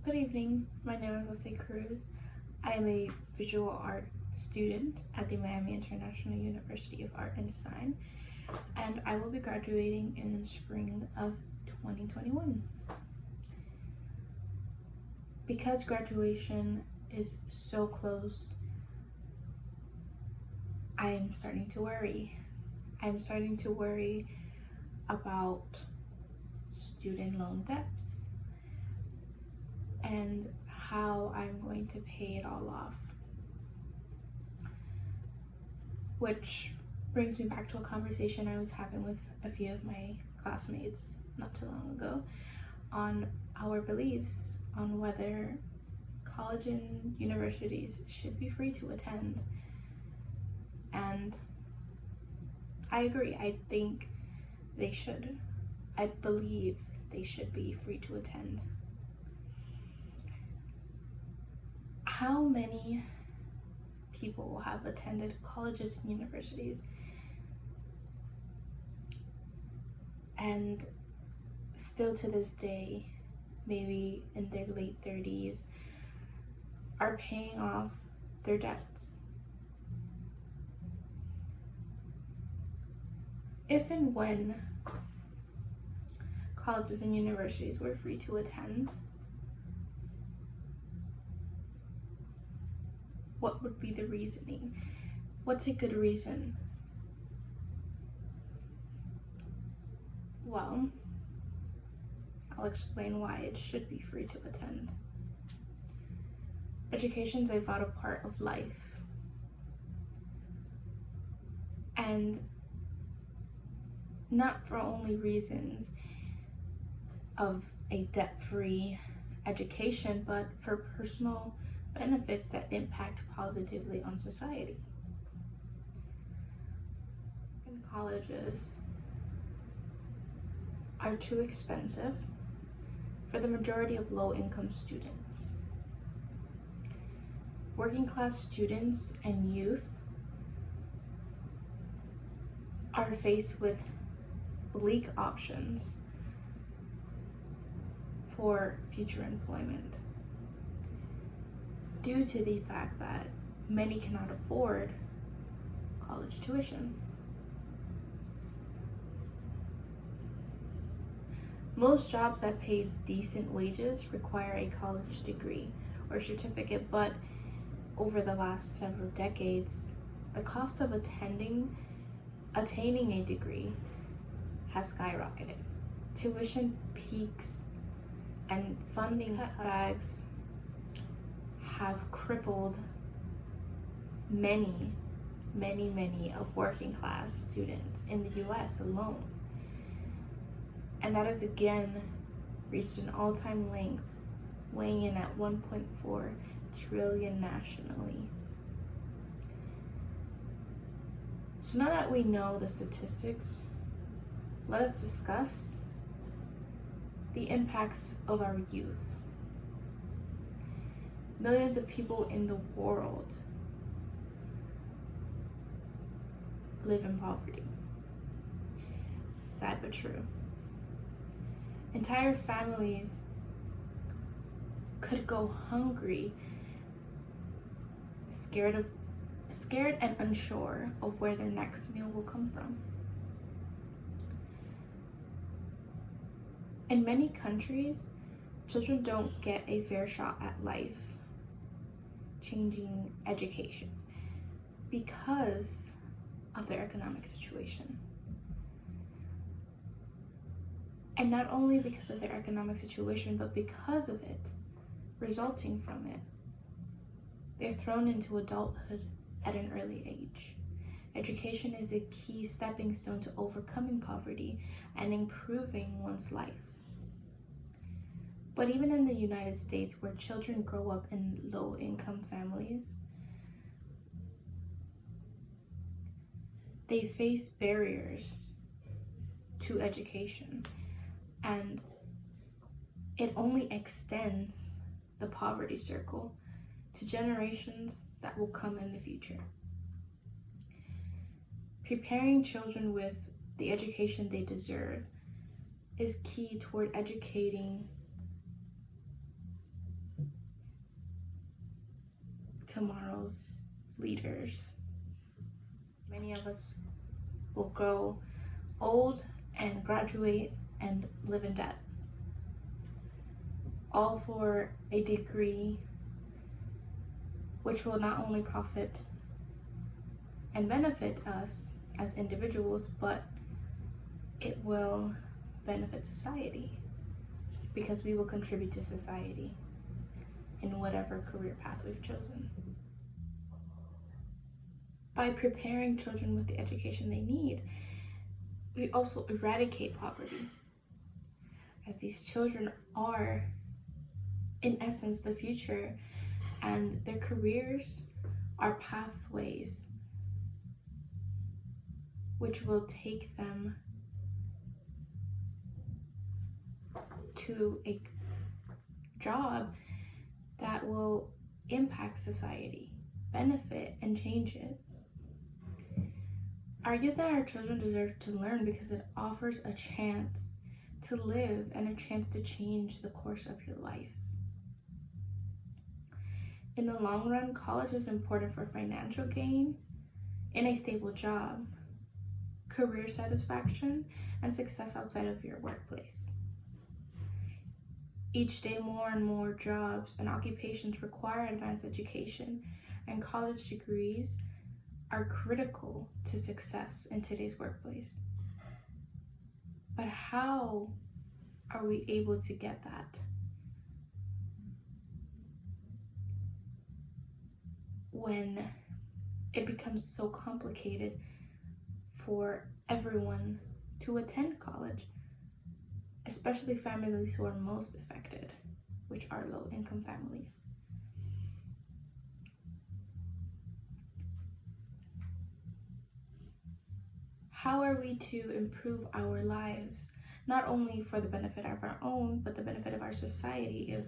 Good evening, my name is Leslie Cruz. I am a visual art student at the Miami International University of Art and Design, and I will be graduating in the spring of 2021. Because graduation is so close, I am starting to worry. I'm starting to worry about student loan debts and how I'm going to pay it all off. Which brings me back to a conversation I was having with a few of my classmates not too long ago on our beliefs on whether college and universities should be free to attend. And I agree, I think they should. I believe they should be free to attend. How many people have attended colleges and universities and still to this day, maybe in their late 30s, are paying off their debts? If and when colleges and universities were free to attend, what would be the reasoning? What's a good reason? Well, I'll explain why it should be free to attend. Education is a vital part of life. And not for only reasons of a debt-free education, but for personal benefits that impact positively on society. And colleges are too expensive for the majority of low-income students. Working class students and youth are faced with bleak options for future employment due to the fact that many cannot afford college tuition. Most jobs that pay decent wages require a college degree or certificate, but over the last several decades, the cost of attaining a degree has skyrocketed. Tuition peaks and funding cutbacks have crippled many of working class students in the US alone. And that has again reached an all-time length, weighing in at 1.4 trillion nationally. So now that we know the statistics, let us discuss the impacts of our youth. Millions of people in the world live in poverty. Sad but true. Entire families could go hungry, scared and unsure of where their next meal will come from. In many countries, children don't get a fair shot at life changing education because of their economic situation. And not only because of their economic situation, but because of it, resulting from it, they're thrown into adulthood at an early age. Education is a key stepping stone to overcoming poverty and improving one's life. But even in the United States, where children grow up in low-income families, they face barriers to education, and it only extends the poverty circle to generations that will come in the future. Preparing children with the education they deserve is key toward educating tomorrow's leaders. Many of us will grow old and graduate and live in debt, all for a degree which will not only profit and benefit us as individuals, but it will benefit society, because we will contribute to society in whatever career path we've chosen. By preparing children with the education they need, we also eradicate poverty, as these children are, in essence, the future, and their careers are pathways which will take them to a job that will impact society, benefit, and change it. Argue that our children deserve to learn because it offers a chance to live and a chance to change the course of your life. In the long run, college is important for financial gain, in a stable job, career satisfaction, and success outside of your workplace. Each day, more and more jobs and occupations require advanced education, and college degrees are critical to success in today's workplace. But how are we able to get that? When it becomes so complicated for everyone to attend college, especially families who are most affected, which are low-income families. How are we to improve our lives, not only for the benefit of our own, but the benefit of our society, if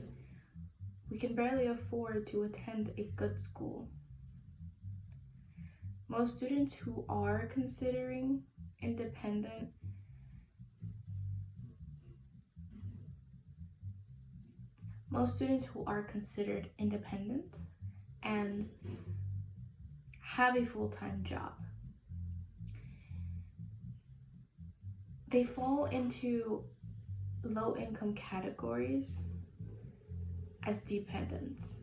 we can barely afford to attend a good school? Most students who are considering independent considered independent and have a full-time job, they fall into low-income categories as dependents,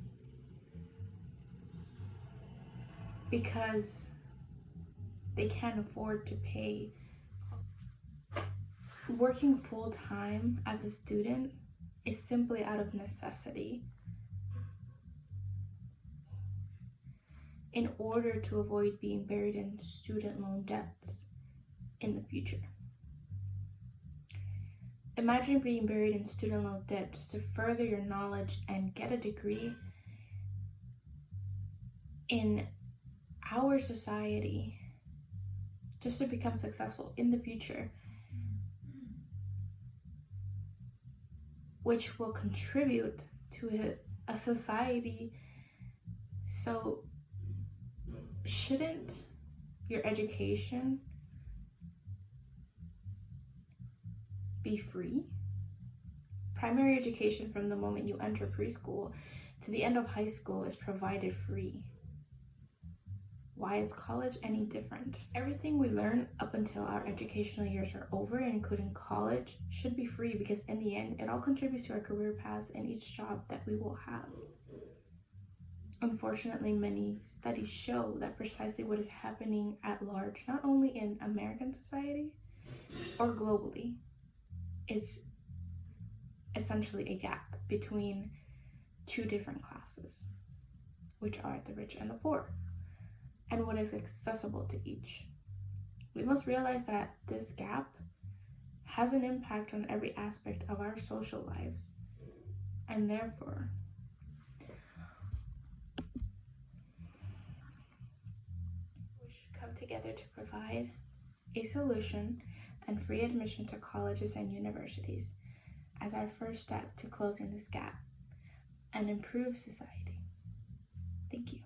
because they can't afford to pay. Working full-time as a student is simply out of necessity in order to avoid being buried in student loan debts in the future. Imagine being buried in student loan debt just to further your knowledge and get a degree in our society, just to become successful in the future, which will contribute to a society. So shouldn't your education be free? Primary education from the moment you enter preschool to the end of high school is provided free. Why is college any different? Everything we learn up until our educational years are over, including college, should be free, because in the end, it all contributes to our career paths and each job that we will have. Unfortunately, many studies show that precisely what is happening at large, not only in American society or globally, is essentially a gap between two different classes, which are the rich and the poor, and what is accessible to each. We must realize that this gap has an impact on every aspect of our social lives, and therefore we should come together to provide a solution and free admission to colleges and universities as our first step to closing this gap and improve society. Thank you.